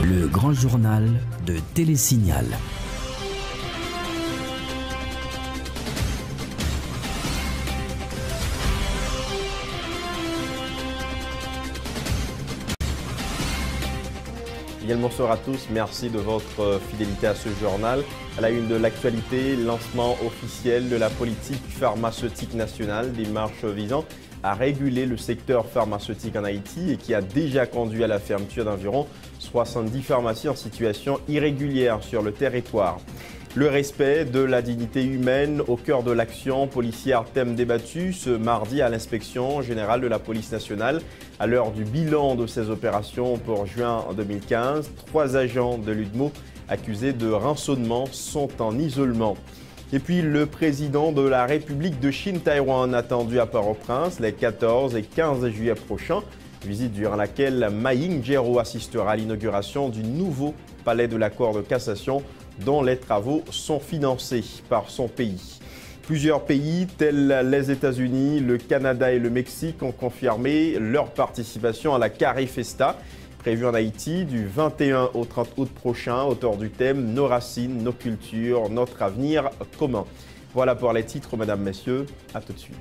Le grand journal de Télésignal. Bien le bonsoir à tous, merci de votre fidélité à ce journal. À la une de l'actualité, lancement officiel de la politique pharmaceutique nationale, démarche visant à réguler le secteur pharmaceutique en Haïti et qui a déjà conduit à la fermeture d'environ 70 pharmacies en situation irrégulière sur le territoire. Le respect de la dignité humaine au cœur de l'action policière, thème débattu ce mardi à l'inspection générale de la police nationale. À l'heure du bilan de ces opérations pour juin 2015, 3 agents de l'UDMO accusés de rançonnement sont en isolement. Et puis le président de la République de Chine-Taïwan attendu à Port-au-Prince les 14 et 15 juillet prochains. Visite durant laquelle Ma Ying-jeou assistera à l'inauguration du nouveau palais de la Cour de cassation dont les travaux sont financés par son pays. Plusieurs pays tels les États-Unis, le Canada et le Mexique ont confirmé leur participation à la Carifesta, prévue en Haïti du 21 au 30 août prochain, autour du thème « Nos racines, nos cultures, notre avenir commun ». Voilà pour les titres, mesdames, messieurs. À tout de suite.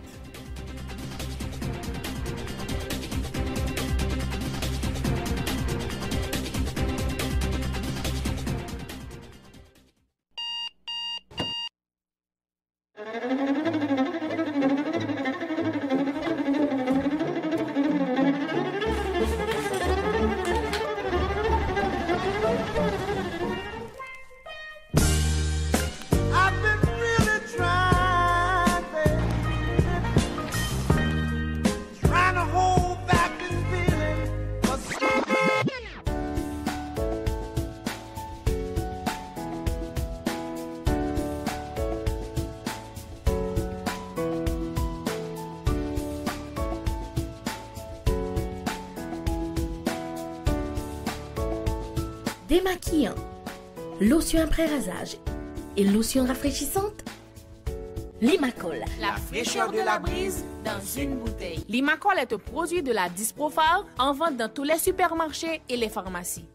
Démaquillant, lotion après rasage et lotion rafraîchissante. Limacol. La fraîcheur de la brise dans une bouteille. Limacol est un produit de la Disprofar en vente dans tous les supermarchés et les pharmacies.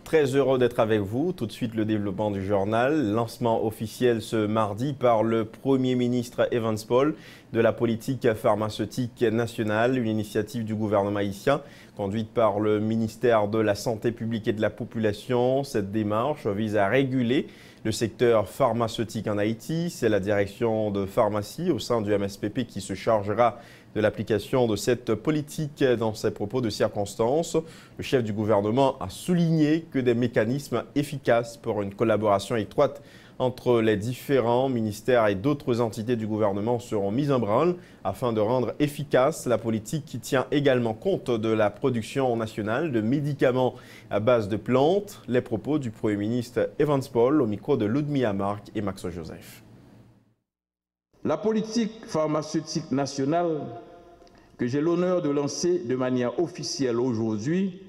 Très heureux d'être avec vous. Tout de suite, le développement du journal. Lancement officiel ce mardi par le Premier ministre Evans Paul de la politique pharmaceutique nationale, une initiative du gouvernement haïtien conduite par le ministère de la Santé publique et de la Population. Cette démarche vise à réguler le secteur pharmaceutique en Haïti. C'est la direction de pharmacie au sein du MSPP qui se chargera de l'application de cette politique dans ses propos de circonstance. Le chef du gouvernement a souligné que des mécanismes efficaces pour une collaboration étroite entre les différents ministères et d'autres entités du gouvernement seront mis en branle afin de rendre efficace la politique qui tient également compte de la production nationale de médicaments à base de plantes. Les propos du Premier ministre Evans Paul au micro de Ludmilla Marc et Maxo Joseph. La politique pharmaceutique nationale que j'ai l'honneur de lancer de manière officielle aujourd'hui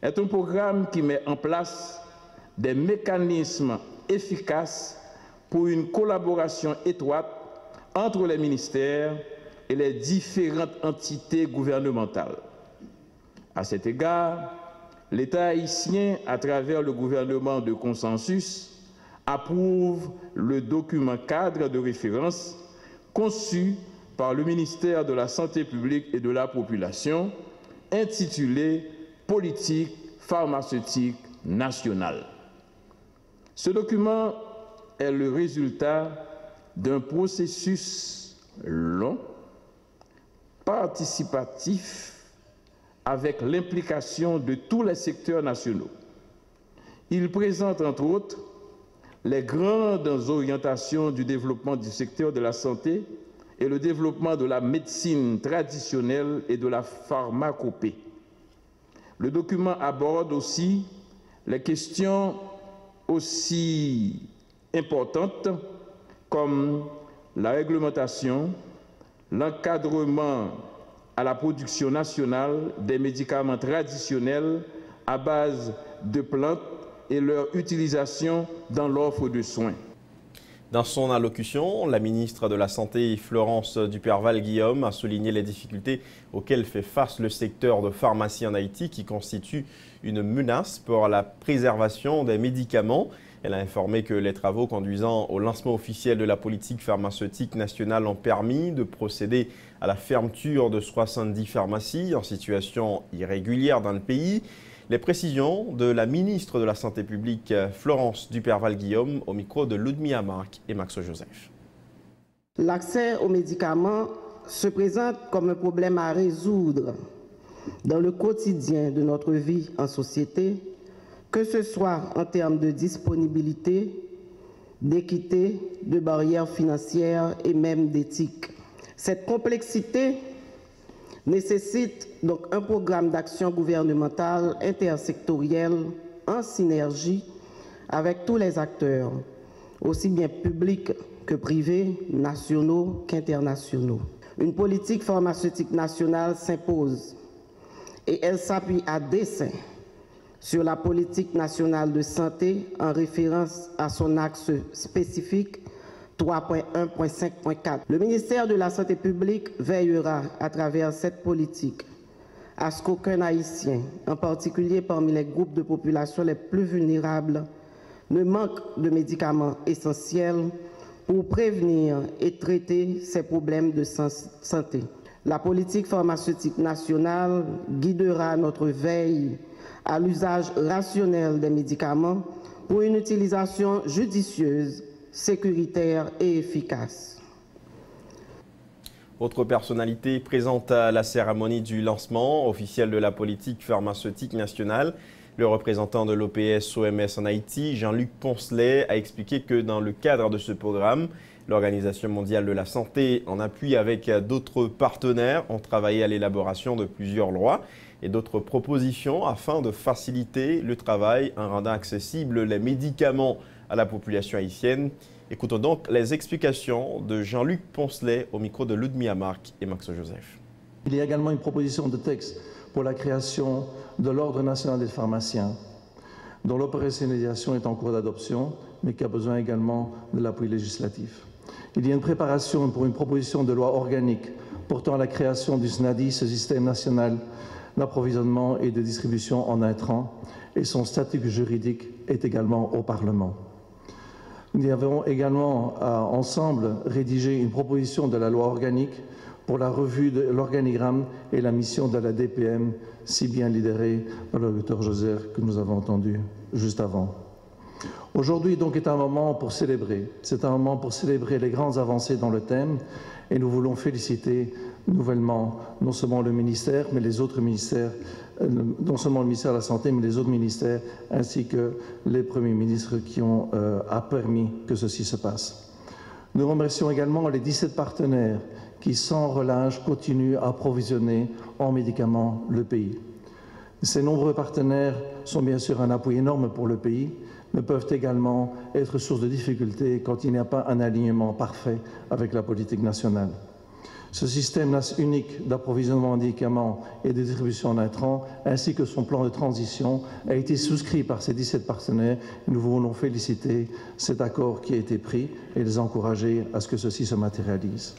est un programme qui met en place des mécanismes efficaces pour une collaboration étroite entre les ministères et les différentes entités gouvernementales. À cet égard, l'État haïtien, à travers le gouvernement de consensus, approuve le document cadre de référence conçu par le ministère de la Santé publique et de la Population, intitulé « Politique pharmaceutique nationale ». Ce document est le résultat d'un processus long, participatif, avec l'implication de tous les secteurs nationaux. Il présente entre autres les grandes orientations du développement du secteur de la santé et le développement de la médecine traditionnelle et de la pharmacopée. Le document aborde aussi les questions aussi importantes comme la réglementation, l'encadrement à la production nationale des médicaments traditionnels à base de plantes et leur utilisation dans l'offre de soins. Dans son allocution, la ministre de la Santé, Florence Duperval-Guillaume, a souligné les difficultés auxquelles fait face le secteur de pharmacie en Haïti qui constitue une menace pour la préservation des médicaments. Elle a informé que les travaux conduisant au lancement officiel de la politique pharmaceutique nationale ont permis de procéder à la fermeture de 70 pharmacies en situation irrégulière dans le pays. Les précisions de la ministre de la Santé publique, Florence Duperval-Guillaume, au micro de Ludmilla Marc et Max Joseph. L'accès aux médicaments se présente comme un problème à résoudre dans le quotidien de notre vie en société, que ce soit en termes de disponibilité, d'équité, de barrières financières et même d'éthique. Cette complexité nécessite donc un programme d'action gouvernementale intersectoriel en synergie avec tous les acteurs, aussi bien publics que privés, nationaux qu'internationaux. Une politique pharmaceutique nationale s'impose et elle s'appuie à dessein sur la politique nationale de santé en référence à son axe spécifique 3.1.5.4. Le ministère de la Santé publique veillera à travers cette politique à ce qu'aucun Haïtien, en particulier parmi les groupes de population les plus vulnérables, ne manque de médicaments essentiels pour prévenir et traiter ces problèmes de santé. La politique pharmaceutique nationale guidera notre veille à l'usage rationnel des médicaments pour une utilisation judicieuse, sécuritaire et efficace. Autre personnalité présente à la cérémonie du lancement officiel de la politique pharmaceutique nationale, le représentant de l'OPS-OMS en Haïti, Jean-Luc Poncelet, a expliqué que dans le cadre de ce programme, l'Organisation mondiale de la santé, en appui avec d'autres partenaires, ont travaillé à l'élaboration de plusieurs lois et d'autres propositions afin de faciliter le travail en rendant accessibles les médicaments à la population haïtienne. Écoutons donc les explications de Jean-Luc Poncelet au micro de Ludmilla Marc et Max Joseph. Il y a également une proposition de texte pour la création de l'Ordre national des pharmaciens, dont l'opérationnalisation est en cours d'adoption, mais qui a besoin également de l'appui législatif. Il y a une préparation pour une proposition de loi organique portant à la création du SNADI, ce système national d'approvisionnement et de distribution en intrants, et son statut juridique est également au Parlement. Nous avons également ensemble rédigé une proposition de la loi organique pour la revue de l'organigramme et la mission de la DPM, si bien lidérée par le docteur Joseph que nous avons entendu juste avant. Aujourd'hui donc est un moment pour célébrer. C'est un moment pour célébrer les grandes avancées dans le thème et nous voulons féliciter nouvellement non seulement le ministère, mais les autres ministères, non seulement le ministère de la Santé, mais les autres ministères, ainsi que les premiers ministres qui ont permis que ceci se passe. Nous remercions également les 17 partenaires qui, sans relâche, continuent à approvisionner en médicaments le pays. Ces nombreux partenaires sont bien sûr un appui énorme pour le pays, mais peuvent également être source de difficultés quand il n'y a pas un alignement parfait avec la politique nationale. Ce système unique d'approvisionnement en médicaments et de distribution en intrants, ainsi que son plan de transition, a été souscrit par ces 17 partenaires. Nous voulons féliciter cet accord qui a été pris et les encourager à ce que ceci se matérialise.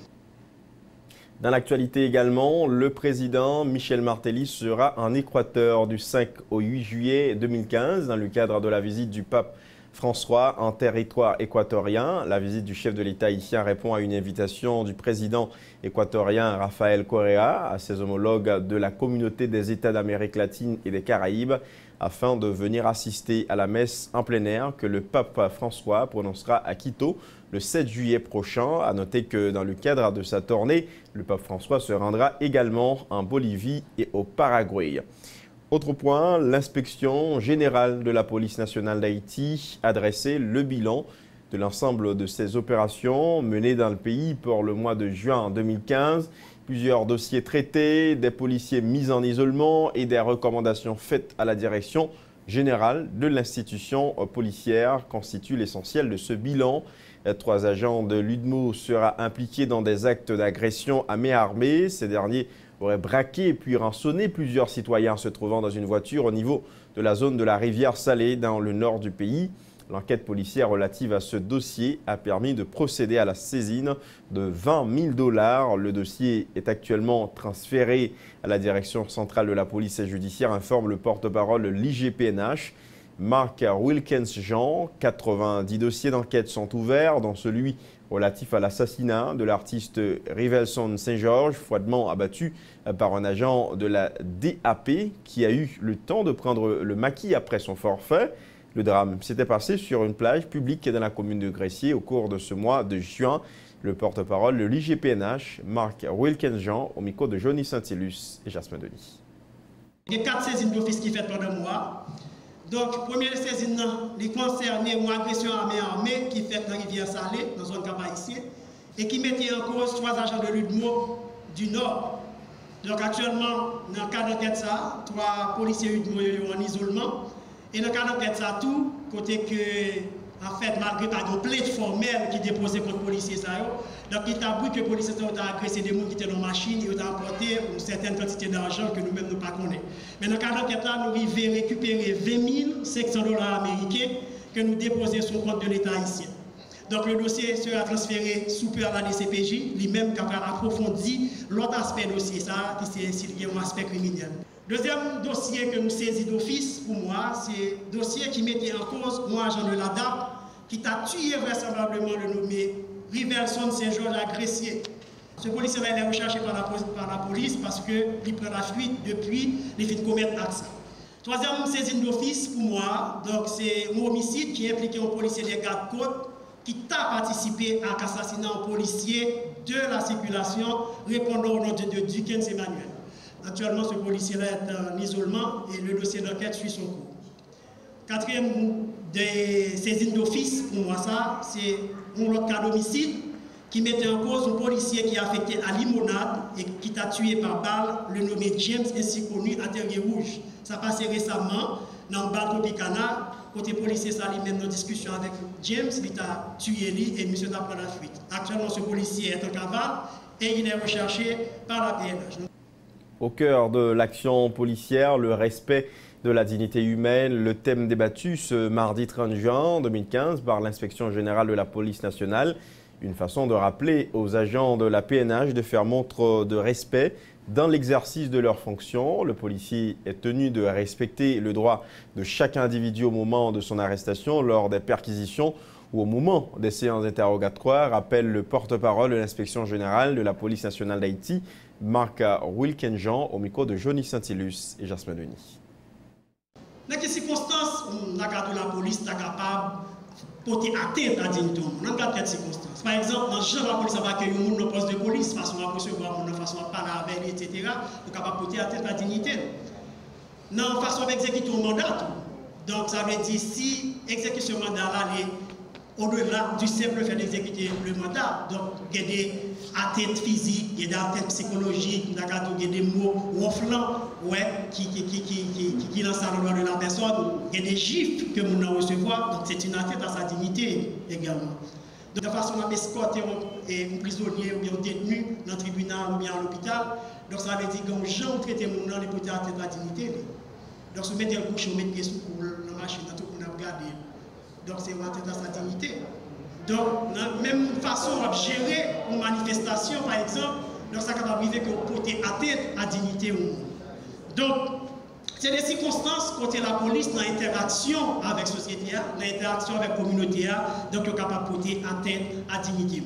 Dans l'actualité également, le président Michel Martelly sera en Équateur du 5 au 8 juillet 2015 dans le cadre de la visite du pape François en territoire équatorien. La visite du chef de l'État haïtien répond à une invitation du président équatorien Rafael Correa à ses homologues de la communauté des États d'Amérique latine et des Caraïbes afin de venir assister à la messe en plein air que le pape François prononcera à Quito le 7 juillet prochain. À noter que dans le cadre de sa tournée, le pape François se rendra également en Bolivie et au Paraguay. Autre point, l'inspection générale de la police nationale d'Haïti a dressé le bilan de l'ensemble de ces opérations menées dans le pays pour le mois de juin 2015. Plusieurs dossiers traités, des policiers mis en isolement et des recommandations faites à la direction générale de l'institution policière constituent l'essentiel de ce bilan. 3 agents de l'UDMO sera impliqués dans des actes d'agression à main armée. Ces derniers auraient braqué puis rançonné plusieurs citoyens se trouvant dans une voiture au niveau de la zone de la rivière Salée dans le nord du pays. L'enquête policière relative à ce dossier a permis de procéder à la saisine de 20 000 $. Le dossier est actuellement transféré à la direction centrale de la police judiciaire, informe le porte-parole de l'IGPNH, Marc Wilkens-Jean. 90 dossiers d'enquête sont ouverts, dont celui relatif à l'assassinat de l'artiste Rivelson Saint-Georges, froidement abattu par un agent de la DAP qui a eu le temps de prendre le maquis après son forfait. Le drame s'était passé sur une plage publique dans la commune de Gressier au cours de ce mois de juin. Le porte-parole de l'IGPNH, Marc Wilkens-Jean, au micro de Johnny Saint-Ilus et Jasmin Denis. Il y a 4 saisines d'office qui sont faites pendant le mois. Donc, première saisine, les concernés ou agression armée qui fait dans la rivière Salée, dans la zone Cap-Haïtien, et qui mettait en cause 3 agents de l'UDMO du Nord. Donc, actuellement, dans le cas d'enquête, 3 policiers UDMO sont en isolement. Et dans le cas d'enquête, tout, côté que, en fait, malgré pas de plainte formelle qui déposait contre les policiers, donc il a vu que les policiers ont agressé des gens qui étaient dans la machine et ont apporté une certaine quantité d'argent que nous-mêmes ne connaissons pas. Mais dans le cas d'enquête, nous arrivons à récupérer 20 500 $ américains que nous déposons sur le compte de l'État haïtien. Donc le dossier sera transféré sous peu à la DCPJ, lui-même qui a approfondi l'autre aspect dossier, ça, qui c'est s'il y a un aspect criminel. Deuxième dossier que nous saisissons d'office, pour moi, c'est le dossier qui mettait en cause un agent de la DAP qui a tué vraisemblablement le nommé Rivelson Saint-Georges à Gressier. Ce policier-là est recherché par la police parce qu'il prend la fuite depuis les faits de commettre acte. Troisième saisine d'office, pour moi, c'est un homicide qui impliquait un policier des gardes-côtes qui a participé à l'assassinat d'un policier de la circulation répondant au nom de Dukens Emmanuel. Actuellement, ce policier-là est en isolement et le dossier d'enquête suit son cours. Quatrième des saisines d'office, pour moi, c'est un autre cas d'homicide qui mettait en cause un policier qui a affecté à Limonade et qui a tué par balle le nommé James, ainsi connu à Terrier Rouge. Ça passé récemment dans le bar Tropicana. Côté policier, ça lui même en discussion avec James, il a tué lui et monsieur a pris la fuite. Actuellement, ce policier est en cavale et il est recherché par la PNH. Au cœur de l'action policière, le respect de la dignité humaine, le thème débattu ce mardi 30 juin 2015 par l'inspection générale de la police nationale. Une façon de rappeler aux agents de la PNH de faire montre de respect dans l'exercice de leurs fonctions. Le policier est tenu de respecter le droit de chaque individu au moment de son arrestation, lors des perquisitions ou au moment des séances interrogatoires, rappelle le porte-parole de l'inspection générale de la police nationale d'Haïti, Marc Wilkens-Jean, au micro de Johnny Saint-Ilus et Jasmin Denis. Dans quelles circonstances la police est capable de porter atteinte à la dignité? Dans quelles circonstances? Par exemple, dans le genre la police va accueillir un dans le poste de police, façon à recevoir, façon à parler avec, etc. Nous capable de porter atteinte à la dignité. Dans la façon d'exécuter un mandat, donc ça veut dire si exécution mandat est au-delà du simple fait d'exécuter le mandat, donc il y a des atteintes physiques, il y a des atteintes psychologiques, il y a des mots ronflants qui lancent à l'endroit de la personne, il y a des gifles que nous allons recevoir, donc c'est une atteinte à sa dignité également. De façon à escorter un prisonnier ou bien un détenu dans le tribunal ou bien à l'hôpital, donc ça veut dire que gens traiter mon nom pour atteinte à la dignité. Donc si vous mettez le couche, vous mettez sous la machine, tout le monde a regardé. Donc c'est une atteinte à sa dignité. Donc, de la même façon, on va gérer une manifestation, par exemple, donc ça va arriver que vous portez atteinte à la dignité au monde. Donc, c'est des circonstances côté la police dans l'interaction avec la société, dans l'interaction avec la communauté, donc vous êtes capable de porter atteinte à la dignité.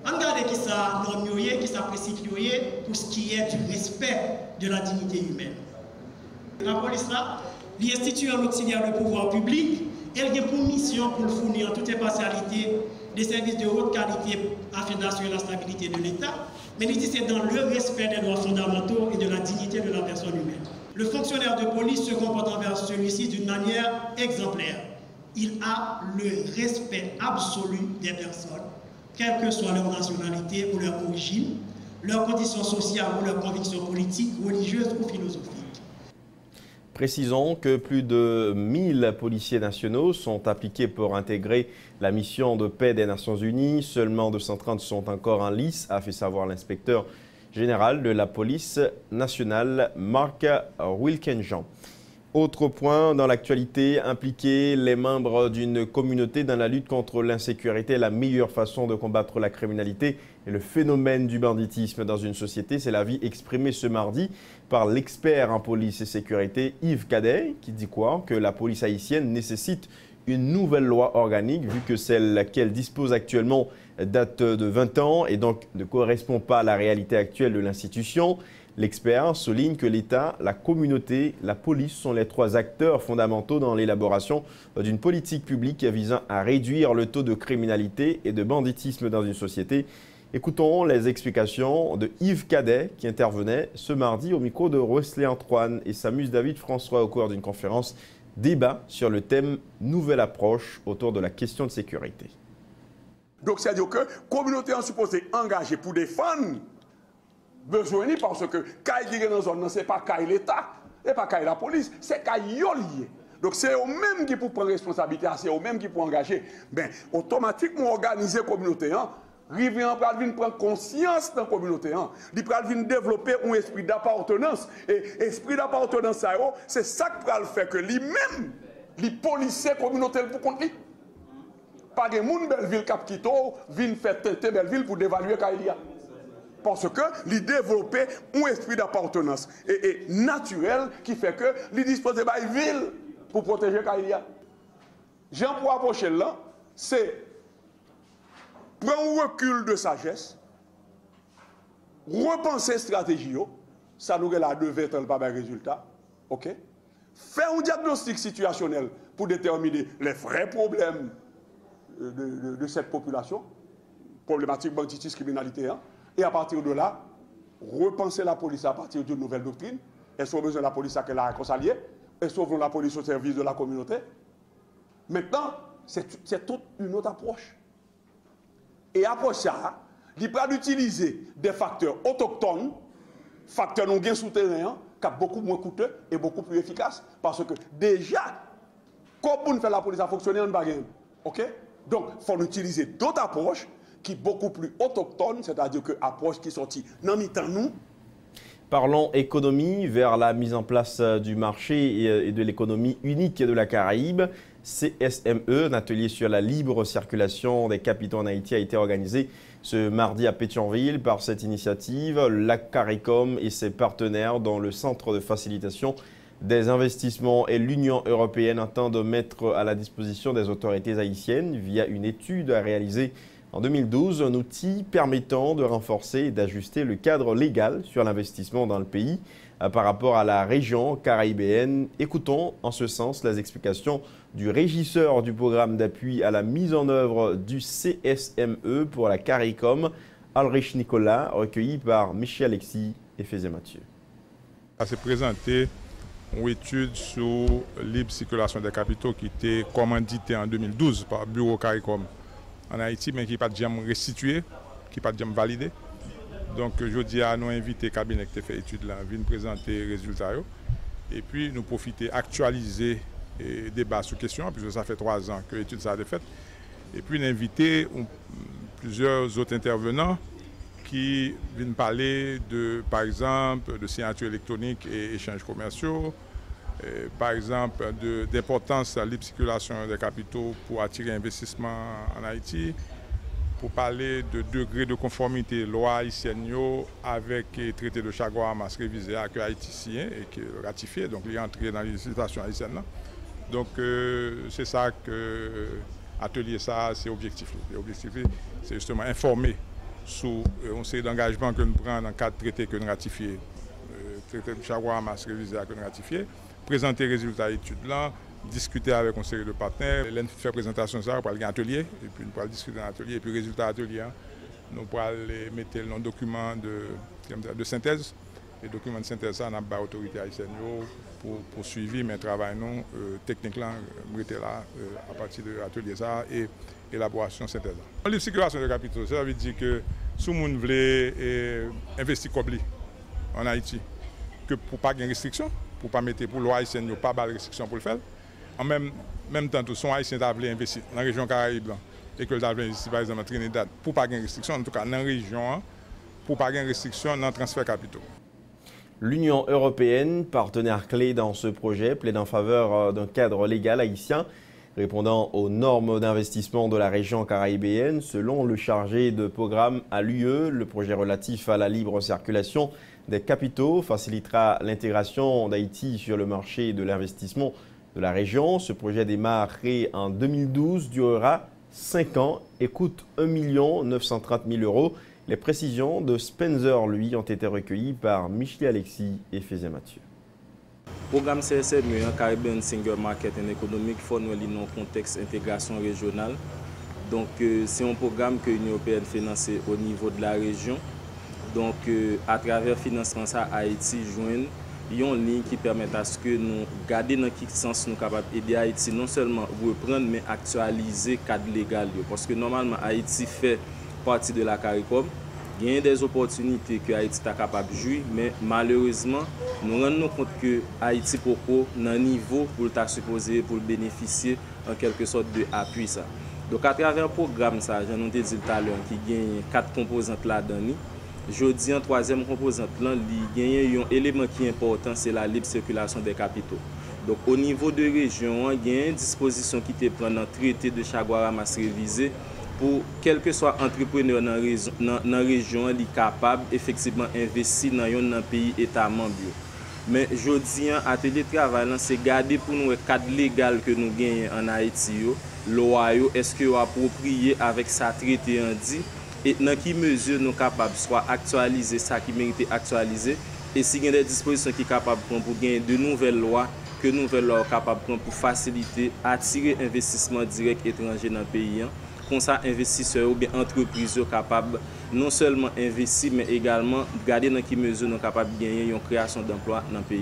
On regarde qui ça norme, qui ça précise pour ce qui est du respect de la dignité humaine. La police là, il institue un auxiliaire de pouvoir public. Elle a pour mission pour fournir en toute impartialité des services de haute qualité afin d'assurer la stabilité de l'État, mais il dit c'est dans le respect des droits fondamentaux et de la dignité de la personne humaine. Le fonctionnaire de police se comporte envers celui-ci d'une manière exemplaire. Il a le respect absolu des personnes, quelle que soit leur nationalité ou leur origine, leurs conditions sociales ou leurs convictions politiques, religieuses ou philosophiques. Précisons que plus de 1000 policiers nationaux sont appliqués pour intégrer la mission de paix des Nations Unies. Seulement 230 sont encore en lice, a fait savoir l'inspecteur général de la police nationale, Marc Wilkens-Jean. Autre point dans l'actualité, impliquer les membres d'une communauté dans la lutte contre l'insécurité est la meilleure façon de combattre la criminalité et le phénomène du banditisme dans une société. C'est l'avis exprimé ce mardi par l'expert en police et sécurité Yves Cadet, qui dit quoi? Que la police haïtienne nécessite une nouvelle loi organique vu que celle qu'elle dispose actuellement date de 20 ans et donc ne correspond pas à la réalité actuelle de l'institution. L'expert souligne que l'État, la communauté, la police sont les trois acteurs fondamentaux dans l'élaboration d'une politique publique visant à réduire le taux de criminalité et de banditisme dans une société. Écoutons les explications de Yves Cadet qui intervenait ce mardi au micro de Wesley Antoine et Samus David François au cours d'une conférence débat sur le thème « Nouvelle approche autour de la question de sécurité ». Donc c'est-à-dire que la communauté est supposée engager pour défendre besoin parce que quand il y a dans zone, ce n'est pas l'État et pas la police, c'est lié. Donc c'est eux-mêmes qui pour prendre responsabilité, c'est eux-mêmes qui pour engager. Ben automatiquement organiser la communauté, Rivière va prendre conscience dans la communauté, il va développer un esprit d'appartenance et esprit d'appartenance c'est ça qui va faire que lui-même les policiers communautaires pour compte lui. Pas de monde Belleville Cap Quito vient faire tenter Belleville pour dévaluer Kailia. Parce que lui développer un esprit d'appartenance et naturel qui fait que lui dispose de la ville pour protéger Kailia. Jean pour approcher là, c'est prendre un recul de sagesse, repenser stratégie, ça nous a devait être pas de résultat, ok? Faire un diagnostic situationnel pour déterminer les vrais problèmes de cette population, problématique banditisme, criminalité, et à partir de là, repenser la police à partir d'une nouvelle doctrine. Est-ce qu'on a besoin de la police à qu'elle a réconcilié? Est-ce qu'on veut la police au service de la communauté? Maintenant, c'est toute une autre approche. Et approche ça, il peut utiliser des facteurs autochtones, facteurs non gain souterrains, qui sont beaucoup moins coûteux et beaucoup plus efficaces. Parce que déjà, comme on fait la police à fonctionner, on ne va pas. OK? Donc, il faut utiliser d'autres approches qui sont beaucoup plus autochtones, c'est-à-dire que approches qui sont dans mi-temps nous. Parlons économie vers la mise en place du marché et de l'économie unique de la Caraïbe. CSME, un atelier sur la libre circulation des capitaux en Haïti, a été organisé ce mardi à Pétionville. Par cette initiative, la CARICOM et ses partenaires, dont le Centre de facilitation des investissements et l'Union européenne, entendent mettre à la disposition des autorités haïtiennes, via une étude à réaliser en 2012, un outil permettant de renforcer et d'ajuster le cadre légal sur l'investissement dans le pays par rapport à la région caraïbéenne. Écoutons en ce sens les explications du régisseur du programme d'appui à la mise en œuvre du CSME pour la CARICOM, Alrich Nicolas, recueilli par Michel Alexis et Fézé Mathieu. Ça s'est présenté une étude sur la libre circulation des capitaux qui était commanditée en 2012 par le bureau CARICOM en Haïti, mais qui n'est pas jamais restitué, qui n'est pas jamais validé. Donc, je dis à nous inviter le cabinet qui a fait l'étude là, viennent présenter les résultats. Et puis, nous profiter actualiser et débat sur question, puisque ça fait 3 ans que l'étude a été faite. Et puis, inviter plusieurs autres intervenants qui viennent parler de, par exemple, de signature électronique et échanges commerciaux, par exemple, d'importance de la libre circulation des capitaux pour attirer investissement en Haïti, pour parler de degré de conformité loi haïtienne avec le traité de Chaguaramas révisé à Haïti signé et qui est ratifié, donc il est entré dans les législations haïtiennes. Donc c'est ça que l'atelier, ça, c'est objectif. L'objectif, c'est justement informer sur une série d'engagements que nous prenons dans le cadre de traité que nous ratifié, traité de Chaguaramas révisé à ratifié, présenter les résultats de l'étude là, discuter avec une série de partenaires, faire présentation ça, on va aller à l'atelier, et puis nous allons discuter dans l'atelier, et puis résultat de l'atelier, nous allons mettre le document de synthèse. Les documents de synthèse, ça, on a l'autorité haïtienne pour poursuivre, mais travail nous, technique là, là, à partir de l'atelier ça et élaboration de synthèse. La circulation de capitaux, ça veut dire que si on veut investir comme en Haïti, que pour pas de restriction, pour pas mettre pour loi haïtienne, pas de restriction pour le faire. En même temps, tous les Haïtiens qui veulent investir dans la région Caraïbe et que les veulent investir par exemple en Trinidad, pour pas de restriction, en tout cas dans la région, pour pas de restriction dans le transfert capitaux. L'Union européenne, partenaire clé dans ce projet, plaide en faveur d'un cadre légal haïtien répondant aux normes d'investissement de la région caribéenne. Selon le chargé de programme à l'UE, le projet relatif à la libre circulation des capitaux facilitera l'intégration d'Haïti sur le marché de l'investissement de la région. Ce projet démarré en 2012 durera 5 ans et coûte 1 930 000 euros. Les précisions de Spencer, lui, ont été recueillies par Michel Alexis et Fézé Mathieu. Le programme CSME, Caribbean Single Market and Economic, faut nous lire dans le contexte d'intégration régionale. Donc, c'est un programme que l'Union européenne finance au niveau de la région. Donc, à travers le financement, ça, Haïti joue une ligne qui permet à ce que nous gardions dans quel sens nous sommes capables d'aider Haïti, non seulement reprendre, mais actualiser le cadre légal. Parce que normalement, Haïti fait partie de la CARICOM. Il y a des opportunités que Haïti est capable de jouer, mais malheureusement, nous nous rendons compte que Haïti n'a pas un niveau pour le supposé pour bénéficier en quelque sorte de appui. Ça. Donc à travers le programme, ça, j'en ai dit tout à l'heure, qui gagne 4 composantes là-dedans. Je dis en troisième composante, il y a un élément qui est important, c'est la libre circulation des capitaux. Donc au niveau de région, il y a une disposition qui est prise dans le traité de Chaguaramas révisé pour quel que soit entrepreneur dans la région, il est capable effectivement d'investir dans un pays État membre. Mais je dis, l'atelier de travail, c'est garder pour nous le cadre légal que nous gagnons en Haïti, loi, est-ce que nous approprié avec sa traité en dit, et dans quelle mesure nous sommes capables soit actualiser ça qui mérite actualiser, et s'il y a des dispositions qui sont capables pour gagner de nouvelles lois, que nous sommes capables pour faciliter, attirer investissement direct étranger dans le pays. Comme ça, investisseurs ou bien entreprises sont capables non seulement d'investir, mais également de garder dans quelle mesure nous sommes capables de gagner une création d'emplois dans le pays.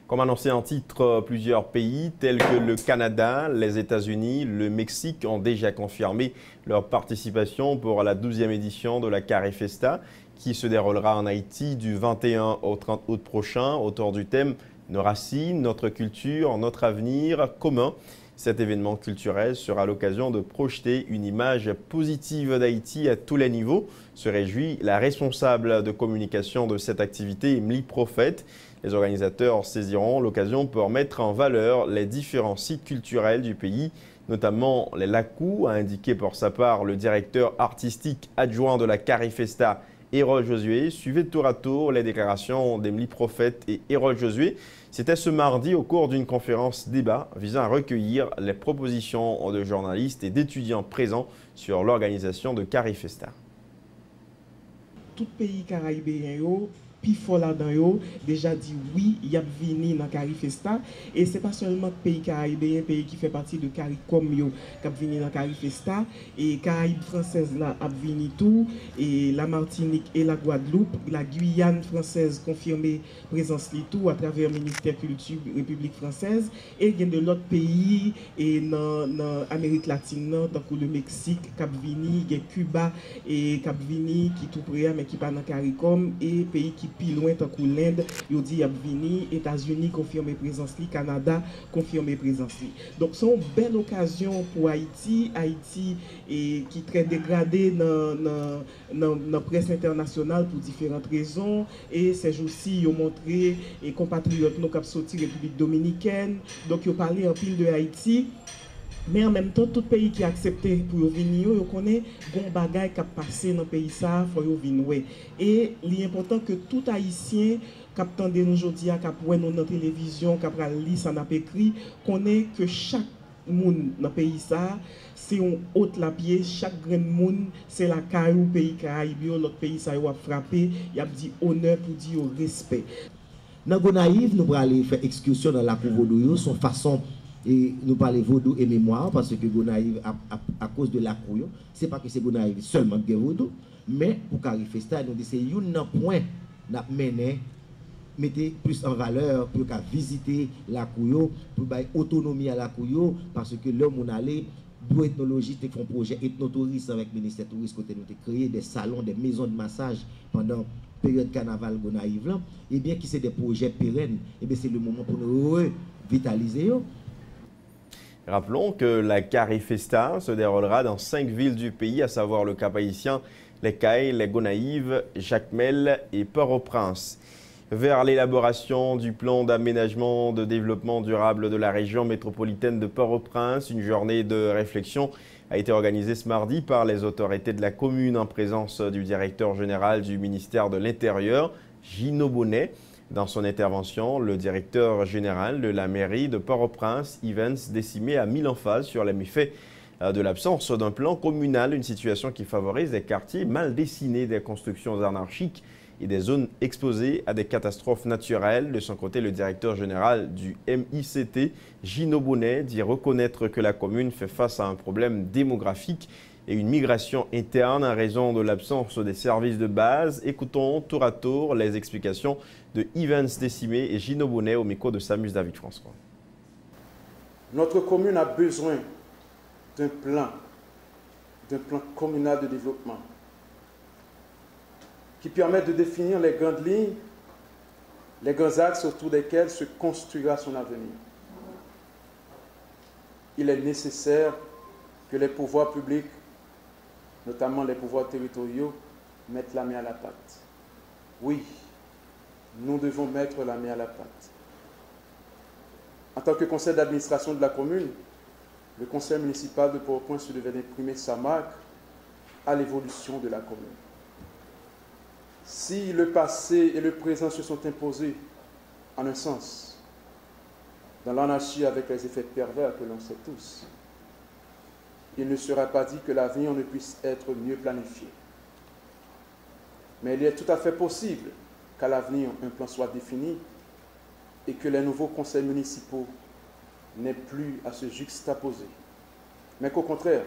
Comme annoncé en titre, plusieurs pays tels que le Canada, les États-Unis, le Mexique ont déjà confirmé leur participation pour la 12e édition de la Carifesta qui se déroulera en Haïti du 21 au 30 août prochain autour du thème « Nos racines, notre culture, notre avenir commun ». Cet événement culturel sera l'occasion de projeter une image positive d'Haïti à tous les niveaux, se réjouit la responsable de communication de cette activité, Emily Prophète. Les organisateurs saisiront l'occasion pour mettre en valeur les différents sites culturels du pays, notamment les Lacous, a indiqué pour sa part le directeur artistique adjoint de la Carifesta, Hérol Josué. Suivez tour à tour les déclarations d'Emily Prophète et Hérol Josué. C'était ce mardi au cours d'une conférence débat visant à recueillir les propositions de journalistes et d'étudiants présents sur l'organisation de Carifesta. Tout pays caribéen, puis fort là-dedans, déjà dit oui, il y a venu dans Carifesta. Et ce n'est pas seulement le pays caribéen, pays qui fait partie de CARICOM, qui a venu dans Carifesta. Et Caraïbes françaises là, a venu tout. Et la Martinique et la Guadeloupe, la Guyane française confirmé présence de tout à travers le ministère de la Culture République française. Et il y a de l'autre pays, et dans l'Amérique latine, tant que le Mexique, qui a venu, il y a Cuba, et qui a venu, qui tout près, mais qui pas dans CARICOM, et pays qui plus loin tant que l'Inde, il dit Yabvini, États-Unis confirmé présence li, Canada confirmé présence li. Donc c'est une belle occasion pour Haïti, et qui est très dégradé dans la presse internationale pour différentes raisons, et ces jours-ci ils ont montré et compatriotes nous qui sorti République dominicaine, donc ils ont parlé en pile de Haïti. Mais en même temps, tout pays qui a accepté pour venir, il connaît bon bagay qui a passé dans le pays, ça, il faut venir. Et il est important que tout Haïtien qui attend nous aujourd'hui, qui voit nous dans la télévision, qui a lu, ça n'a pas écrit, connaît que chaque monde dans le pays, ça, c'est un haute la pied, chaque grand monde, c'est la caillou pays Caraïbes, l'autre pays, ça a frappé, il a dit honneur pour dire respect. Dans Gonaïve, nous allons aller faire excursion dans la Vaudou, son façon. Et nous parlons vaudou et mémoire parce que Gonaïve, à cause de la couille, ce n'est pas que c'est Gonaïve seulement qui est vaudou, mais pour Carifesta, nous disons que c'est un point qui mené, mettez plus en valeur pour visiter la couille, pour donner autonomie à la couille, parce que l'homme on allait, bioethnologistes font un projet ethnotourisme avec le ministère tourisme, côté nous créé des salons, des maisons de massage pendant la période carnaval Gonaïve, et bien qui c'est des projets pérennes, et bien c'est le moment pour nous revitaliser. Rappelons que la Carifesta se déroulera dans 5 villes du pays, à savoir le Cap-Haïtien, les Cayes, les Gonaïves, Jacmel et Port-au-Prince. vers l'élaboration du plan d'aménagement de développement durable de la région métropolitaine de Port-au-Prince. Une journée de réflexion a été organisée ce mardi par les autorités de la commune en présence du directeur général du ministère de l'Intérieur, Gino Bonnet. Dans son intervention, le directeur général de la mairie de Port-au-Prince, Evans, décimé a mis l'emphase sur les méfaits de l'absence d'un plan communal, une situation qui favorise des quartiers mal dessinés, des constructions anarchiques et des zones exposées à des catastrophes naturelles. De son côté, le directeur général du MICT, Gino Bonnet, dit reconnaître que la commune fait face à un problème démographique et une migration interne en raison de l'absence des services de base. Écoutons tour à tour les explications de Evans Décimé et Gino Bonnet au micro de Samus David François. Notre commune a besoin d'un plan communal de développement qui permette de définir les grandes lignes, les grands axes autour desquels se construira son avenir. Il est nécessaire que les pouvoirs publics, notamment les pouvoirs territoriaux, mettent la main à la pâte. Oui, nous devons mettre la main à la pâte. En tant que conseil d'administration de la commune, le conseil municipal de Port-au-Prince se devait d'imprimer sa marque à l'évolution de la commune. Si le passé et le présent se sont imposés en un sens, dans l'anarchie avec les effets pervers que l'on sait tous, il ne sera pas dit que l'avenir ne puisse être mieux planifié. Mais il est tout à fait possible qu'à l'avenir, un plan soit défini et que les nouveaux conseils municipaux n'aient plus à se juxtaposer, mais qu'au contraire,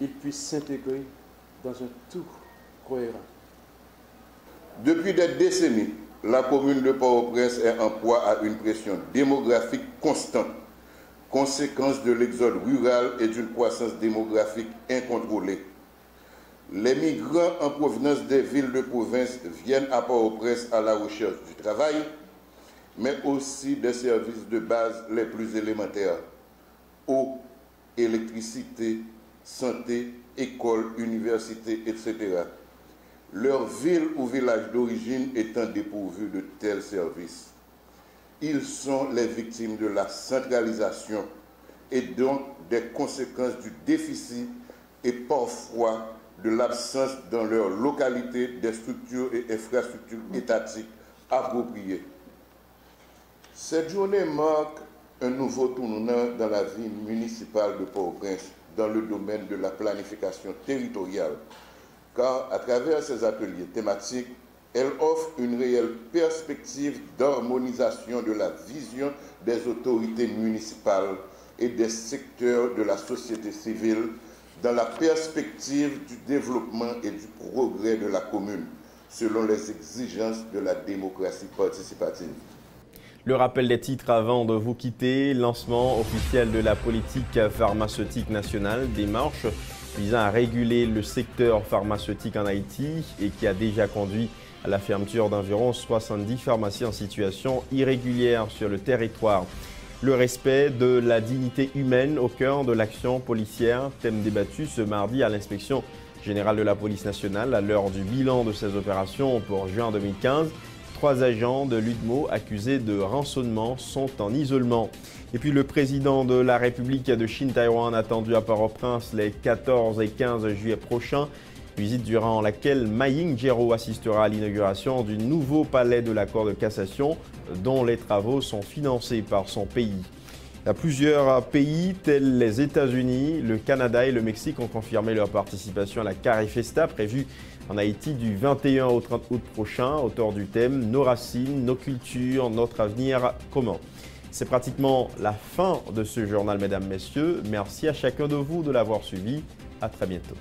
ils puissent s'intégrer dans un tout cohérent. Depuis des décennies, la commune de Port-au-Prince est en proie à une pression démographique constante, conséquence de l'exode rural et d'une croissance démographique incontrôlée. Les migrants en provenance des villes de province viennent à Port-au-Prince à la recherche du travail, mais aussi des services de base les plus élémentaires: eau, électricité, santé, école, université, etc. Leur ville ou village d'origine étant dépourvus de tels services. Ils sont les victimes de la centralisation et donc des conséquences du déficit et parfois de l'absence dans leur localité des structures et infrastructures étatiques appropriées. Cette journée marque un nouveau tournant dans la vie municipale de Port-au-Prince dans le domaine de la planification territoriale, car à travers ces ateliers thématiques, elle offre une réelle perspective d'harmonisation de la vision des autorités municipales et des secteurs de la société civile dans la perspective du développement et du progrès de la commune, selon les exigences de la démocratie participative. Le rappel des titres avant de vous quitter: lancement officiel de la politique pharmaceutique nationale, démarche visant à réguler le secteur pharmaceutique en Haïti et qui a déjà conduit à la fermeture d'environ 70 pharmacies en situation irrégulière sur le territoire. Le respect de la dignité humaine au cœur de l'action policière, thème débattu ce mardi à l'inspection générale de la police nationale à l'heure du bilan de ces opérations pour juin 2015. 3 agents de l'UDMO accusés de rançonnement sont en isolement. Et puis le président de la République de Chine-Taïwan attendu à Port-au-Prince les 14 et 15 juillet prochains. Visite durant laquelle Ma Ying-jeou assistera à l'inauguration du nouveau palais de la Cour de cassation dont les travaux sont financés par son pays. Plusieurs pays tels les États-Unis, le Canada et le Mexique ont confirmé leur participation à la Carifesta prévue en Haïti du 21 au 30 août prochain, autour du thème « Nos racines, nos cultures, notre avenir commun ». C'est pratiquement la fin de ce journal, mesdames, messieurs. Merci à chacun de vous de l'avoir suivi. À très bientôt.